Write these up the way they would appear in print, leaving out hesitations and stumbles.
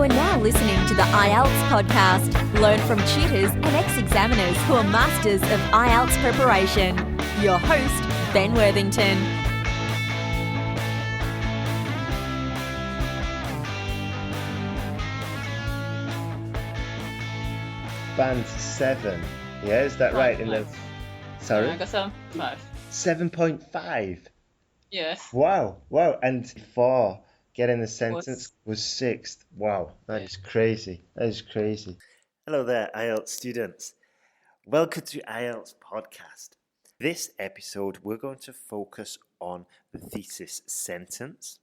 are now listening to the IELTS podcast. Learn from tutors and ex-examiners who are masters of IELTS preparation. Your host, Ben Worthington. Band 7. Yeah, is that right? Sorry? Yeah, I got 7.5. 7.5. Yes. Wow. And 4 getting the sentence was 6th. Wow, that is crazy. Hello there, IELTS students. Welcome to IELTS Podcast. This episode, we're going to focus on the thesis sentence,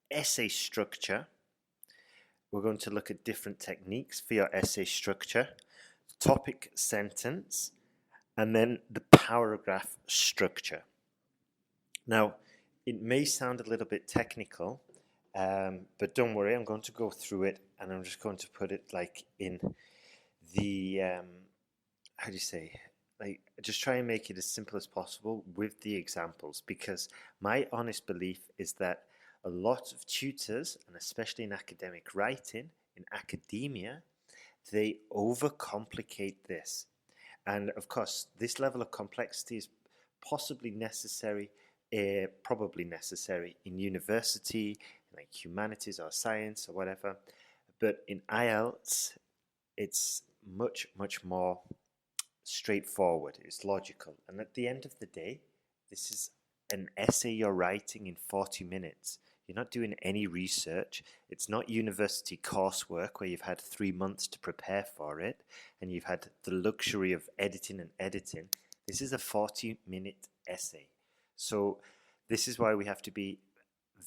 essay structure. We're going to look at different techniques for your essay structure, topic sentence, and then the paragraph structure. Now, it may sound a little bit technical, but don't worry, I'm going to go through it and I'm just going to put it like in the, just try and make it as simple as possible with the examples, because my honest belief is that a lot of tutors, and especially in academic writing, in academia, they overcomplicate this. And of course, this level of complexity is probably necessary in university, like humanities or science or whatever. But in IELTS, it's much, much more straightforward. It's logical. And at the end of the day, this is an essay you're writing in 40 minutes. You're not doing any research. It's not university coursework where you've had 3 months to prepare for it and you've had the luxury of editing. This is a 40-minute essay. So this is why we have to be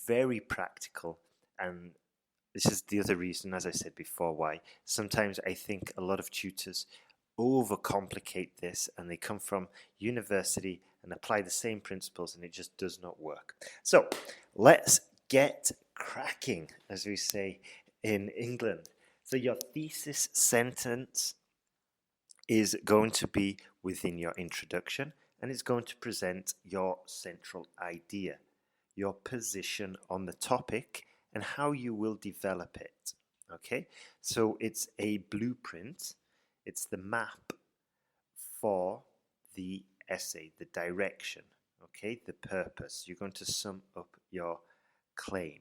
very practical, and this is the other reason, as I said before, why sometimes I think a lot of tutors overcomplicate this and they come from university and apply the same principles and it just does not work. So let's get cracking, as we say in England. So your thesis sentence is going to be within your introduction, and it's going to present your central idea, your position on the topic, and how you will develop it. Okay, so it's a blueprint, it's the map for the essay, the direction, okay, the purpose. You're going to sum up your claim.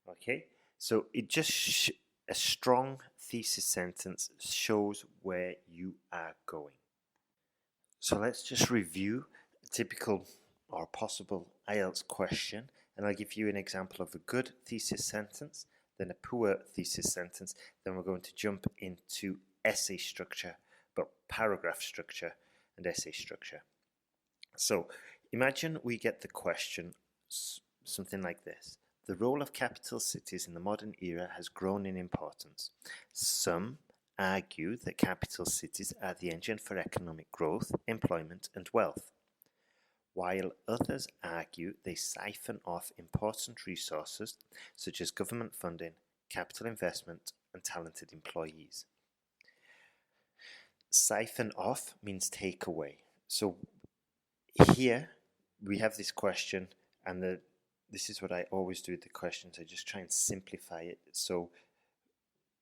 Okay, so it just a strong thesis sentence shows where you are going. So let's just review a typical or possible IELTS question, and I'll give you an example of a good thesis sentence, then a poor thesis sentence, then we're going to jump into essay structure, but paragraph structure and essay structure. So imagine we get the question something like this. The role of capital cities in the modern era has grown in importance. Some argue that capital cities are the engine for economic growth, employment and wealth, while others argue they siphon off important resources such as government funding, capital investment and talented employees. Siphon off means take away. So here we have this question, and this is what I always do with the questions. I just try and simplify it. So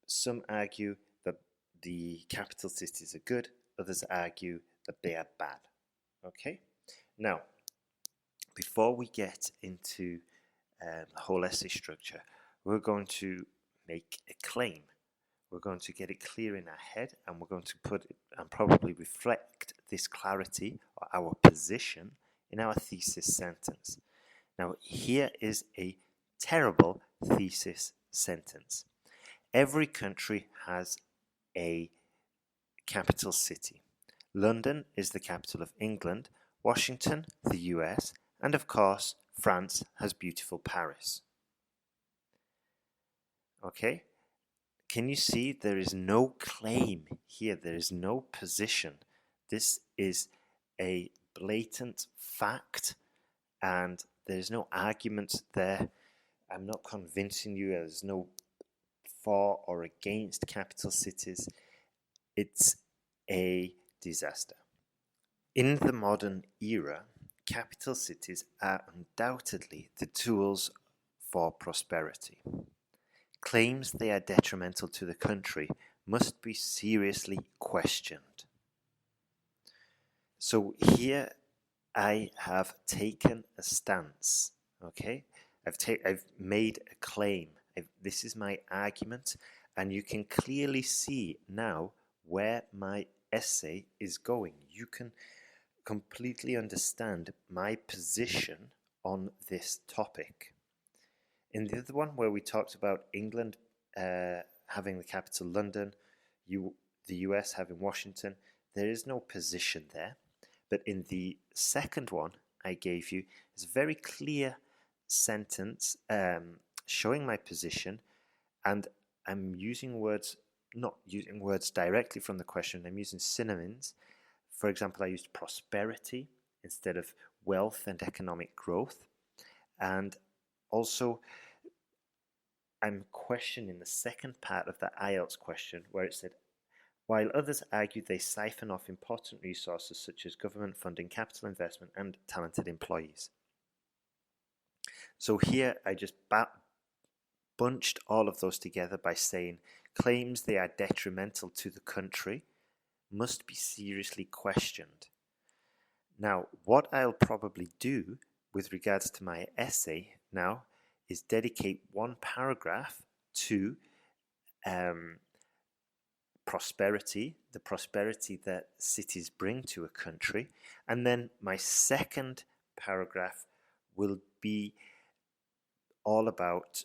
some argue that the capital cities are good, others argue that they are bad. Okay? Now, before we get into the whole essay structure, we're going to make a claim. We're going to get it clear in our head, and we're going to put it and probably reflect this clarity or our position in our thesis sentence. Now, here is a terrible thesis sentence. Every country has a capital city. London is the capital of England, Washington, the US, and of course, France has beautiful Paris. Okay? Can you see there is no claim here? There is no position. This is a blatant fact, and there's no argument there. I'm not convincing you. There's no for or against capital cities. It's a disaster. In the modern era, capital cities are undoubtedly the tools for prosperity. claims they are detrimental to the country must be seriously questioned. So here I have taken a stance, okay? I've made a claim. This is my argument, and you can clearly see now where my essay is going. You can completely understand my position on this topic. In the other one where we talked about England having the capital London, the US having Washington, there is no position there. But in the second one I gave you, is a very clear sentence showing my position, and I'm using words, not using words directly from the question, I'm using synonyms. For example, I used prosperity instead of wealth and economic growth. And also, I'm questioning the second part of the IELTS question where it said, while others argue they siphon off important resources such as government funding, capital investment, and talented employees. So here I just bunched all of those together by saying claims they are detrimental to the country must be seriously questioned. Now, what I'll probably do with regards to my essay now is dedicate one paragraph to prosperity, the prosperity that cities bring to a country, and then my second paragraph will be all about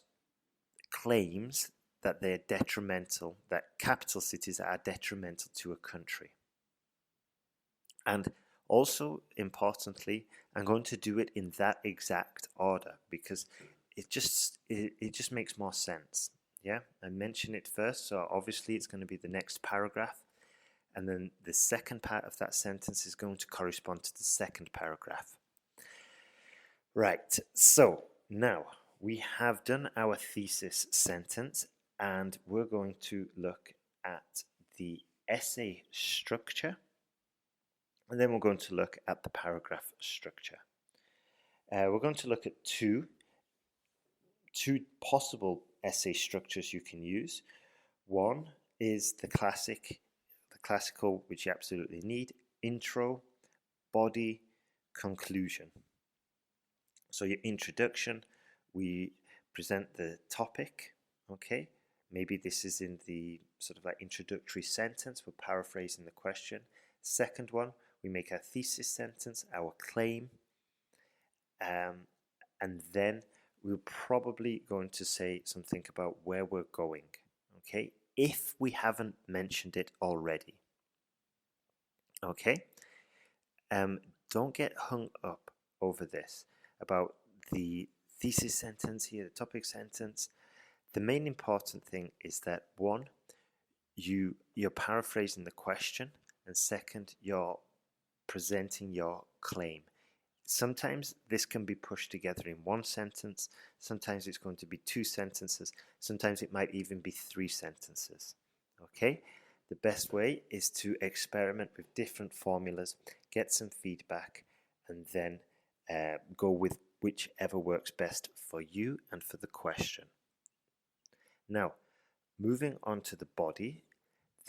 claims that they're detrimental, that capital cities are detrimental to a country. And also, importantly, I'm going to do it in that exact order because it just makes more sense. Yeah, I mention it first, so obviously it's going to be the next paragraph, and then the second part of that sentence is going to correspond to the second paragraph. Right, so now we have done our thesis sentence, and we're going to look at the essay structure, and then we're going to look at the paragraph structure. We're going to look at two possible essay structures you can use. One is the classical, which you absolutely need: intro, body, conclusion. So your introduction, we present the topic, okay? Maybe this is in the sort of like introductory sentence, we're paraphrasing the question. Second one, we make our thesis sentence, our claim, and then we're probably going to say something about where we're going, okay? If we haven't mentioned it already, okay? Don't get hung up over this, about the thesis sentence here, the topic sentence. The main important thing is that one, you're paraphrasing the question, and second, you're presenting your claim. Sometimes this can be pushed together in one sentence, sometimes it's going to be two sentences, sometimes it might even be three sentences. Okay? The best way is to experiment with different formulas, get some feedback, and then go with whichever works best for you and for the question. Now, moving on to the body,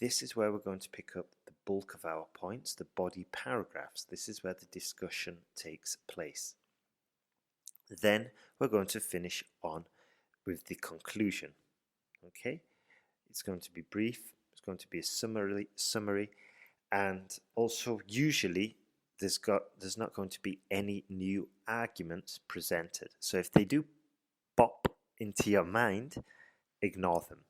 this is where we're going to pick up the bulk of our points, the body paragraphs. This is where the discussion takes place. Then we're going to finish on with the conclusion. Okay? It's going to be brief, it's going to be a summary, and also usually there's not going to be any new arguments presented. So if they do pop into your mind, ignore them.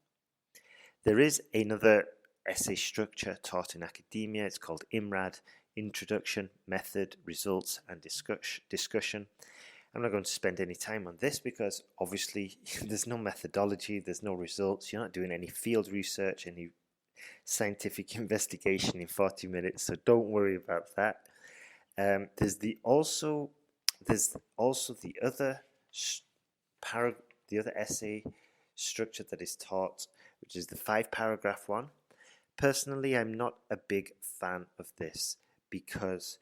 There is another essay structure taught in academia. It's called IMRAD, Introduction, Method, Results, and Discussion. I'm not going to spend any time on this because obviously there's no methodology, there's no results, you're not doing any field research, any scientific investigation in 40 minutes, so don't worry about that. There's also the other essay structure that is taught, which is the 5-paragraph one. Personally, I'm not a big fan of this because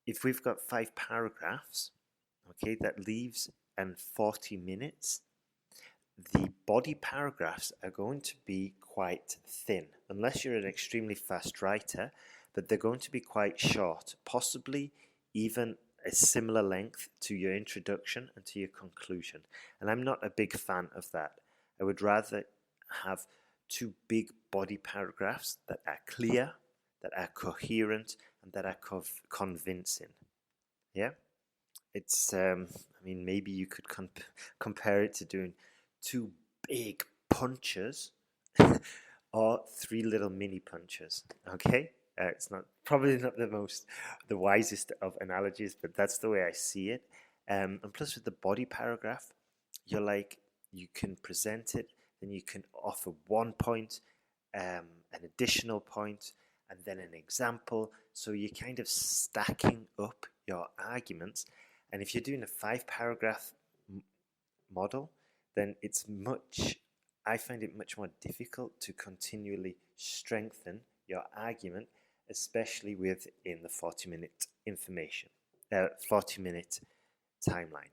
if we've got 5 paragraphs, okay, that leaves 40 minutes, the body paragraphs are going to be quite thin, unless you're an extremely fast writer, but they're going to be quite short, possibly even a similar length to your introduction and to your conclusion. And I'm not a big fan of that. I would rather have two big body paragraphs that are clear, that are coherent, and that are convincing. Yeah? It's, maybe you could compare it to doing two big punches or three little mini punches. Okay, it's probably not the wisest of analogies, but that's the way I see it. And plus, with the body paragraph, you can present it, then you can offer 1 point, an additional point, and then an example. So you're kind of stacking up your arguments. And if you're doing a 5-paragraph model, then I find it much more difficult to continually strengthen your argument, especially within the 40-minute 40-minute timeline.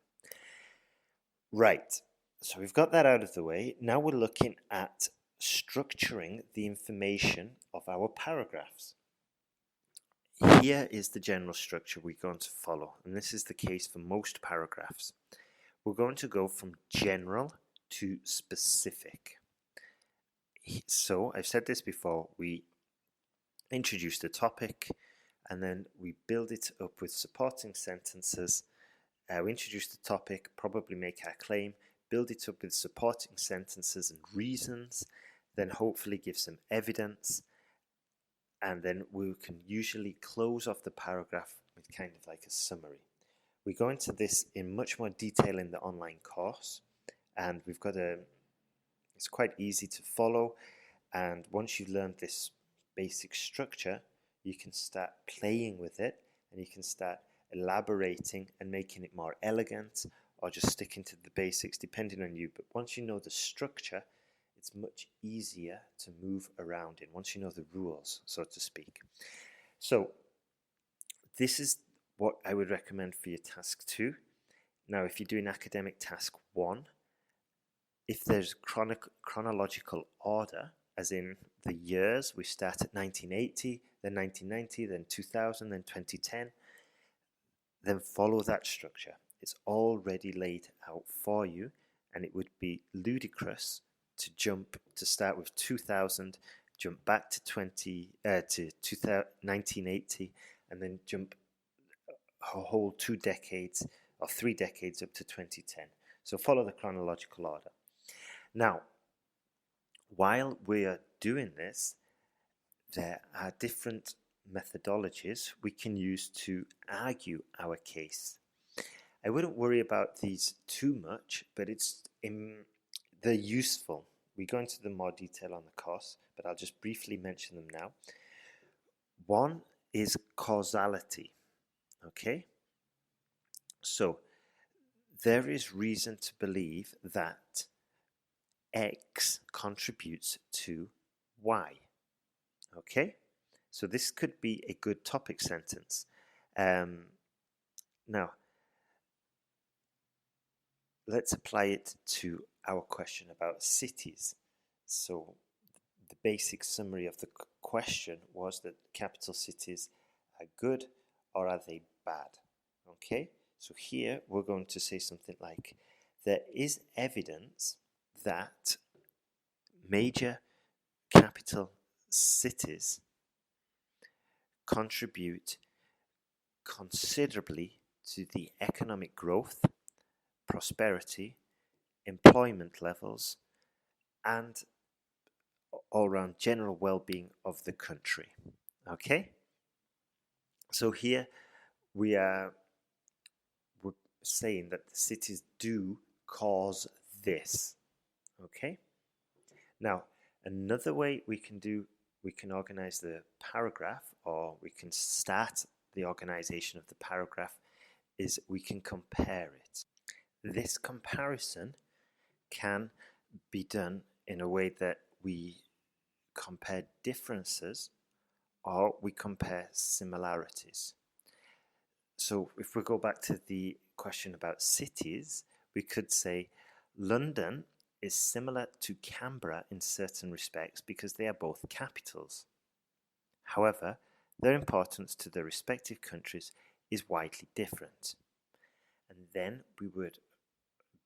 Right, so we've got that out of the way. Now we're looking at structuring the information of our paragraphs. Here is the general structure we're going to follow, and this is the case for most paragraphs. We're going to go from general to specific. So I've said this before, we introduce the topic and then we build it up with supporting sentences. We introduce the topic, probably make our claim, build it up with supporting sentences and reasons, then hopefully give some evidence, and then we can usually close off the paragraph with kind of like a summary. We go into this in much more detail in the online course, and it's quite easy to follow, and once you've learned this basic structure, you can start playing with it, and you can start elaborating and making it more elegant, or just sticking to the basics depending on you. But once you know the structure, it's much easier to move around in, once you know the rules, so to speak. So this is what I would recommend for your task 2. Now, if you're doing academic task 1, if there's chronological order, as in the years, we start at 1980, then 1990, then 2000, then 2010, then follow that structure. It's already laid out for you, and it would be ludicrous to start with 2000, jump back to 1980, and then jump a whole 2 decades or 3 decades up to 2010. So follow the chronological order. Now, while we are doing this, there are different methodologies we can use to argue our case. I wouldn't worry about these too much, but they're useful. We go into them more detail on the course, but I'll just briefly mention them now. One is causality. Okay? So, there is reason to believe that X contributes to Y. Okay? So this could be a good topic sentence. Now, let's apply it to our question about cities. So the basic summary of the question was that capital cities are good, or are they bad? Okay, so here we're going to say something like, there is evidence that major capital cities contribute considerably to the economic growth, prosperity, employment levels, and all-round general well-being of the country. Okay? So here we're saying that the cities do cause this. Okay? Now, another way we can organize the paragraph, or we can start the organization of the paragraph, is we can compare it. This comparison can be done in a way that we compare differences or we compare similarities. So if we go back to the question about cities, we could say London is similar to Canberra in certain respects because they are both capitals. However, their importance to their respective countries is widely different. And then we would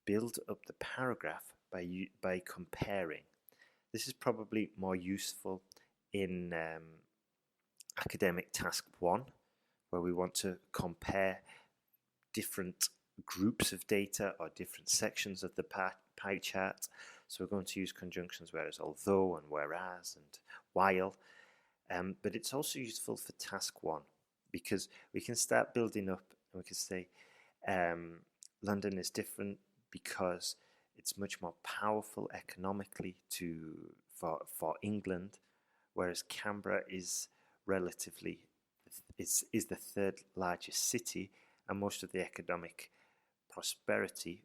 build up the paragraph by comparing. This is probably more useful in academic task 1, where we want to compare different groups of data or different sections of the pie chart. So we're going to use conjunctions whereas, although, and whereas, and while. But it's also useful for task 1 because we can start building up and we can say London is different because it's much more powerful economically for England, whereas Canberra is relatively is the third largest city, and most of the economic prosperity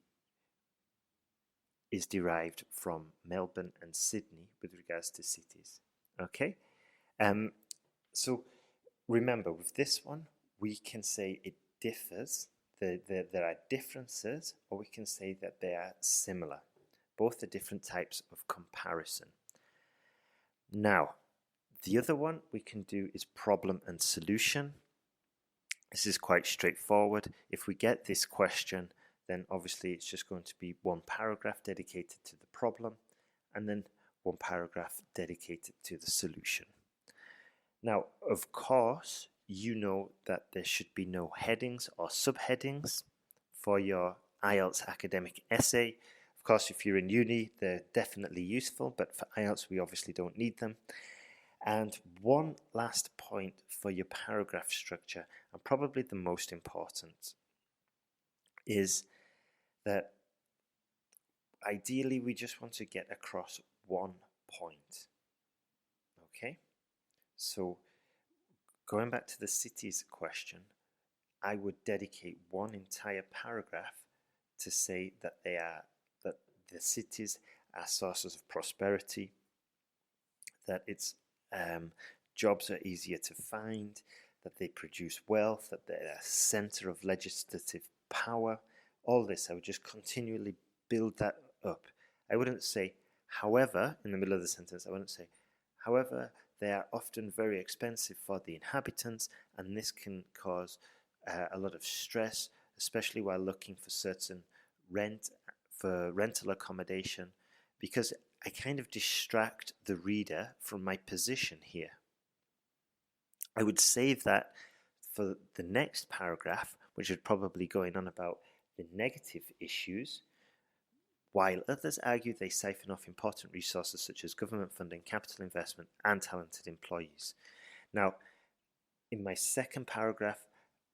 is derived from Melbourne and Sydney with regards to cities. Okay, so remember with this one we can say it differs. There are differences, or we can say that they are similar. Both are different types of comparison. Now, the other one we can do is problem and solution. This is quite straightforward. If we get this question, then obviously it's just going to be one paragraph dedicated to the problem and then one paragraph dedicated to the solution. Now, of course, you know that there should be no headings or subheadings for your IELTS academic essay. Of course, if you're in uni, they're definitely useful, but for IELTS, we obviously don't need them. And one last point for your paragraph structure, and probably the most important, is that ideally we just want to get across one point. Okay? So going back to the cities question, I would dedicate one entire paragraph to say that that the cities are sources of prosperity, that it's jobs are easier to find, that they produce wealth, that they're a center of legislative power. All this, I would just continually build that up. I wouldn't say, however, in the middle of the sentence, I wouldn't say, however, they are often very expensive for the inhabitants, and this can cause a lot of stress, especially while looking for certain rental accommodation, because I kind of distract the reader from my position here. I would save that for the next paragraph, which would probably go on about the negative issues, while others argue they siphon off important resources such as government funding, capital investment, and talented employees. Now, in my second paragraph,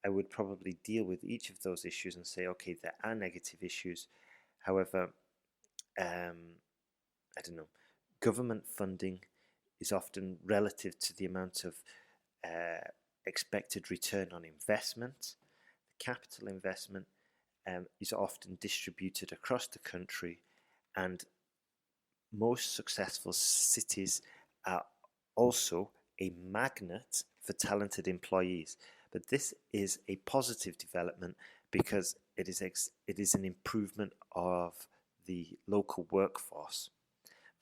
I would probably deal with each of those issues and say, okay, there are negative issues. However, I don't know, government funding is often relative to the amount of expected return on investment. The capital investment is often distributed across the country, and most successful cities are also a magnet for talented employees. But this is a positive development because it is an improvement of the local workforce.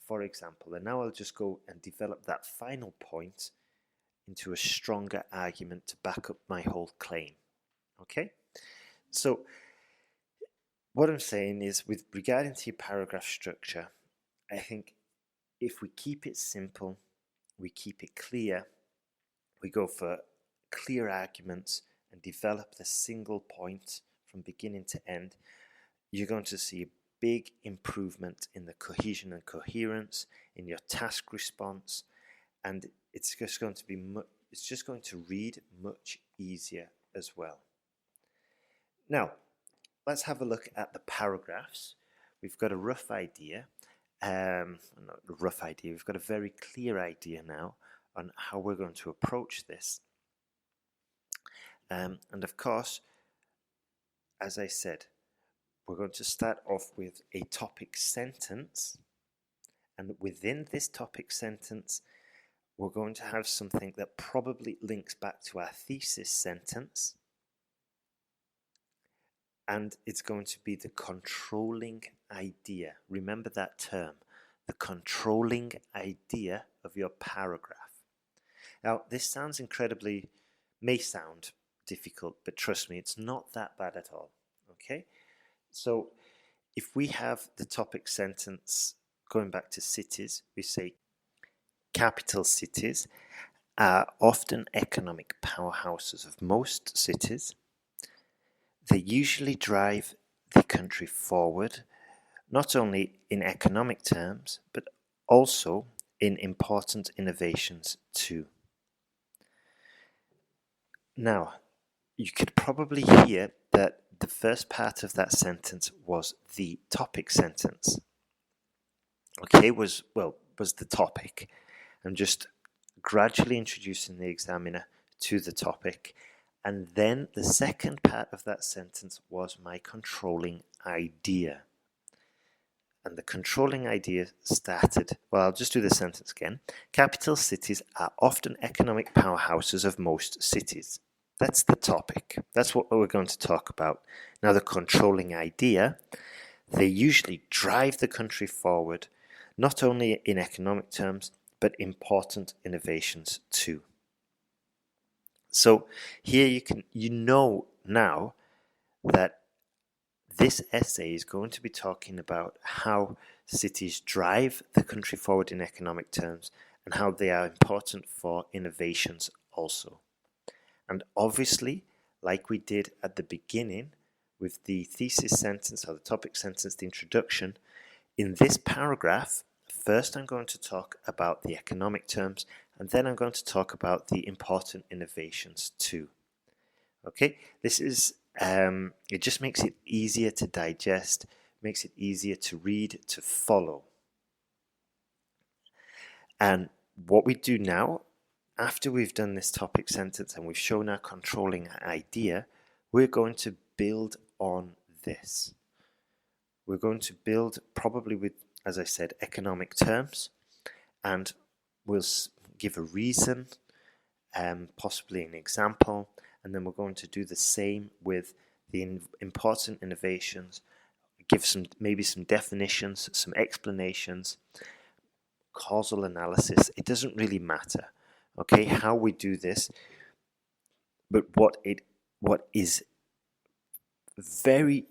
For example, and now I'll just go and develop that final point into a stronger argument to back up my whole claim. Okay? So what I'm saying is, with regarding to your paragraph structure, I think if we keep it simple, we keep it clear, we go for clear arguments and develop the single point from beginning to end, you're going to see a big improvement in the cohesion and coherence, in your task response, and it's just going to read much easier as well. Now, let's have a look at the paragraphs. We've got a rough idea. We've got a very clear idea now on how we're going to approach this. And of course, as I said, we're going to start off with a topic sentence. And within this topic sentence, we're going to have something that probably links back to our thesis sentence. and it's going to be the controlling idea. Remember that term, the controlling idea of your paragraph. Now, this may sound difficult, but trust me, it's not that bad at all. Okay? So, if we have the topic sentence going back to cities, we say capital cities are often economic powerhouses of most cities. They usually drive the country forward, not only in economic terms, but also in important innovations too. Now, you could probably hear that the first part of that sentence was the topic sentence. Okay, was the topic. I'm just gradually introducing the examiner to the topic. And then the second part of that sentence was my controlling idea. And the controlling idea started, I'll just do the sentence again. Capital cities are often economic powerhouses of most cities. That's the topic. That's what we're going to talk about. Now, the controlling idea, they usually drive the country forward, not only in economic terms, but important innovations too. So here you know now that this essay is going to be talking about how cities drive the country forward in economic terms and how they are important for innovations also. And obviously, like we did at the beginning with the thesis sentence or the topic sentence, the introduction, in this paragraph, first I'm going to talk about the economic terms, and then I'm going to talk about the important innovations too. Okay, this is, it just makes it easier to digest, makes it easier to read, to follow. And what we do now, after we've done this topic sentence and we've shown our controlling idea, we're going to build on this. We're going to build probably with, as I said, economic terms, and we'll give a reason, possibly an example, and then we're going to do the same with the important innovations, give maybe some definitions, some explanations, causal analysis. It doesn't really matter, okay, how we do this, but what is very,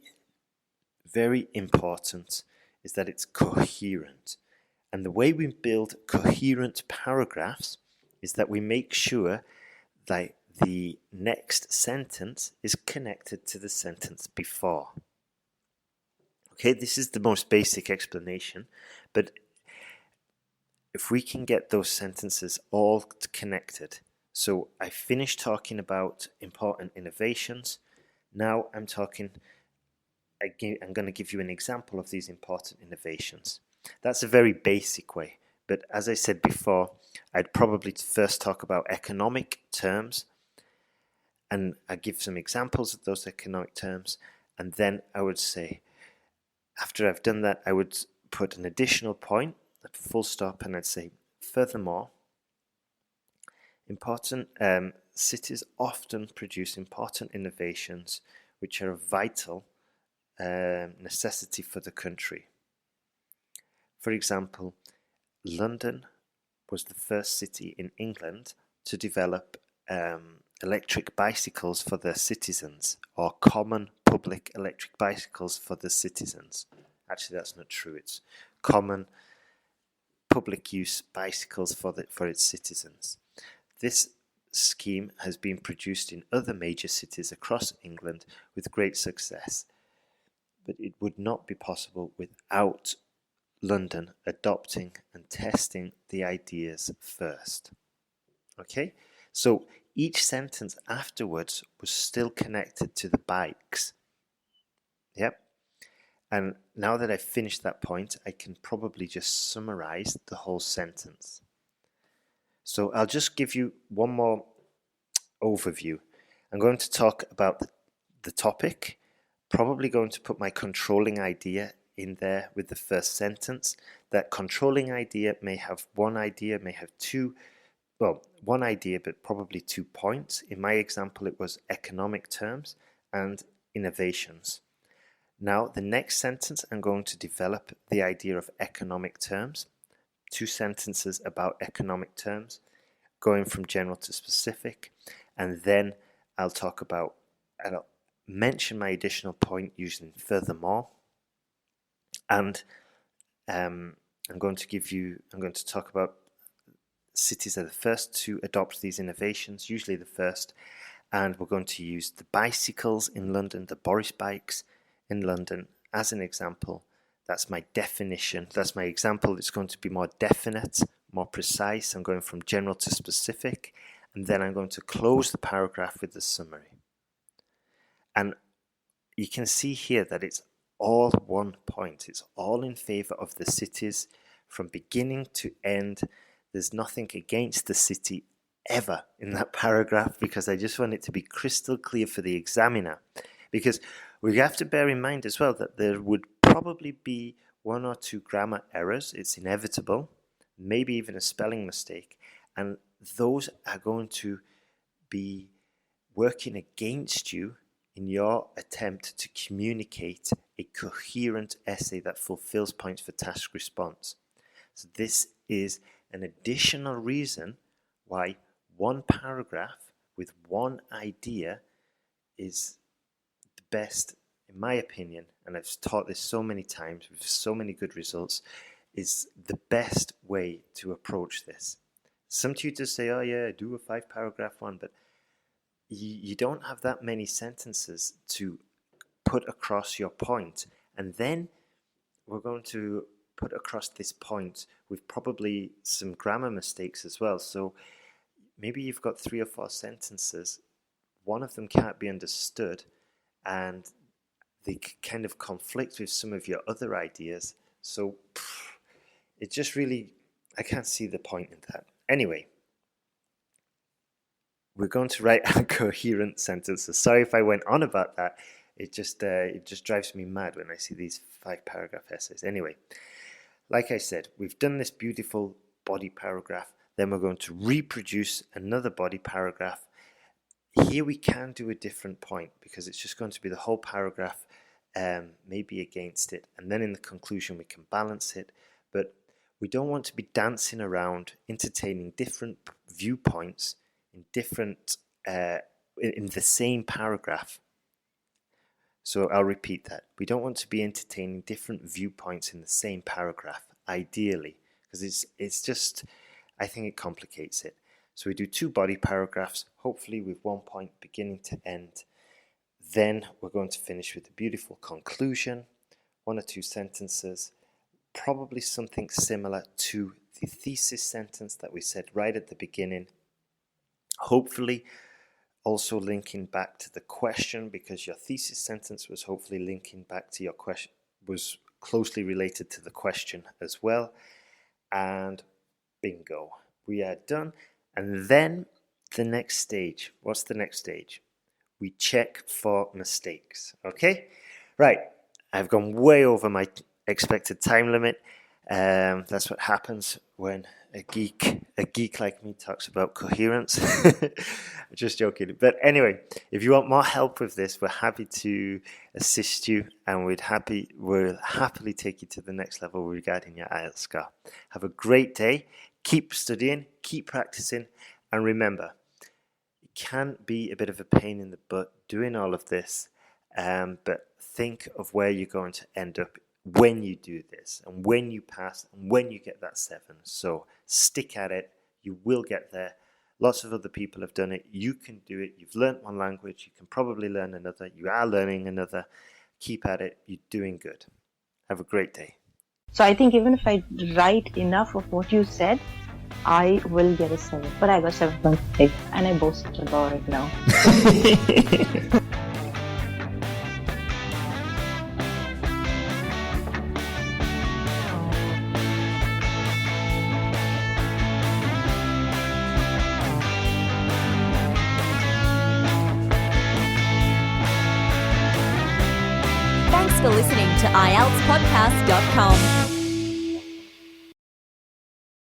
very important is that it's coherent. And the way we build coherent paragraphs is that we make sure that the next sentence is connected to the sentence before. Okay, this is the most basic explanation, but if we can get those sentences all connected, so I finished talking about important innovations, now I'm going to give you an example of these important innovations. That's a very basic way, but as I said before, I'd probably first talk about economic terms, and I give some examples of those economic terms, and then I would say, after I've done that, I would put an additional point, a full stop, and I'd say, furthermore, important cities often produce important innovations which are a vital necessity for the country. For example, London was the first city in England to develop electric bicycles for their citizens, or common public electric bicycles for the citizens. Actually, that's not true. It's common public use bicycles for its citizens. This scheme has been produced in other major cities across England with great success, but it would not be possible without London adopting and testing the ideas first. Okay, so each sentence afterwards was still connected to the bikes. Yep. And now that I've finished that point, I can probably just summarize the whole sentence. So I'll just give you one more overview. I'm going to talk about the topic, probably going to put my controlling idea in there with the first sentence. That controlling idea may have one idea, may have one idea, but probably 2 points. In my example, it was economic terms and innovations. Now, the next sentence, I'm going to develop the idea of economic terms. 2 sentences about economic terms, going from general to specific, and then I'll mention my additional point using furthermore, and I'm going to talk about cities are the first to adopt these innovations, usually the first, and we're going to use the bicycles in London, the Boris bikes in London as an example. That's my definition. That's my example. It's going to be more definite, more precise. I'm going from general to specific, and then I'm going to close the paragraph with the summary. And you can see here that it's all one point. It's all in favor of the cities from beginning to end. There's nothing against the city ever in that paragraph, because I just want it to be crystal clear for the examiner. Because we have to bear in mind as well that there would probably be 1 or 2 grammar errors. It's inevitable, maybe even a spelling mistake, and those are going to be working against you in your attempt to communicate a coherent essay that fulfills points for task response. So this is an additional reason why one paragraph with one idea is the best, in my opinion, and I've taught this so many times with so many good results, is the best way to approach this. Some tutors say, oh yeah, do a 5-paragraph one, but you don't have that many sentences to put across your point. And then we're going to put across this point with probably some grammar mistakes as well. So maybe you've got 3 or 4 sentences, one of them can't be understood, and they kind of conflict with some of your other ideas. So it just really, I can't see the point in that. Anyway, we're going to write out coherent sentences. Sorry if I went on about that. It just drives me mad when I see these 5-paragraph essays. Anyway, like I said, we've done this beautiful body paragraph. Then we're going to reproduce another body paragraph. Here we can do a different point because it's just going to be the whole paragraph, maybe against it. And then in the conclusion, we can balance it. But we don't want to be dancing around, entertaining different viewpoints in the same paragraph. So I'll repeat that. We don't want to be entertaining different viewpoints in the same paragraph, ideally, because it's just, I think it complicates it. So we do 2 body paragraphs, hopefully with 1 point beginning to end. Then we're going to finish with a beautiful conclusion, 1 or 2 sentences, probably something similar to the thesis sentence that we said right at the beginning. Hopefully also linking back to the question, because your thesis sentence was hopefully linking back to your question, was closely related to the question as well. And bingo, we are done. And then the next stage, what's the next stage? We check for mistakes, okay? Right, I've gone way over my expected time limit. That's what happens when a geek like me talks about coherence. Just joking. But anyway, if you want more help with this, we're happy to assist you, and we'll happily take you to the next level regarding your IELTS score. Have a great day. Keep studying, keep practicing, and remember, it can be a bit of a pain in the butt doing all of this, but think of where you're going to end up when you do this, and when you pass, and when you get that 7. So stick at it. You will get there. Lots of other people have done it. You can do it. You've learnt one language. You can probably learn another. You are learning another. Keep at it. You're doing good. Have a great day. So I think even if I write enough of what you said, I will get a 7. But I got 7.5, and I boast about it now. Thanks for listening to IELTSPodcast.com.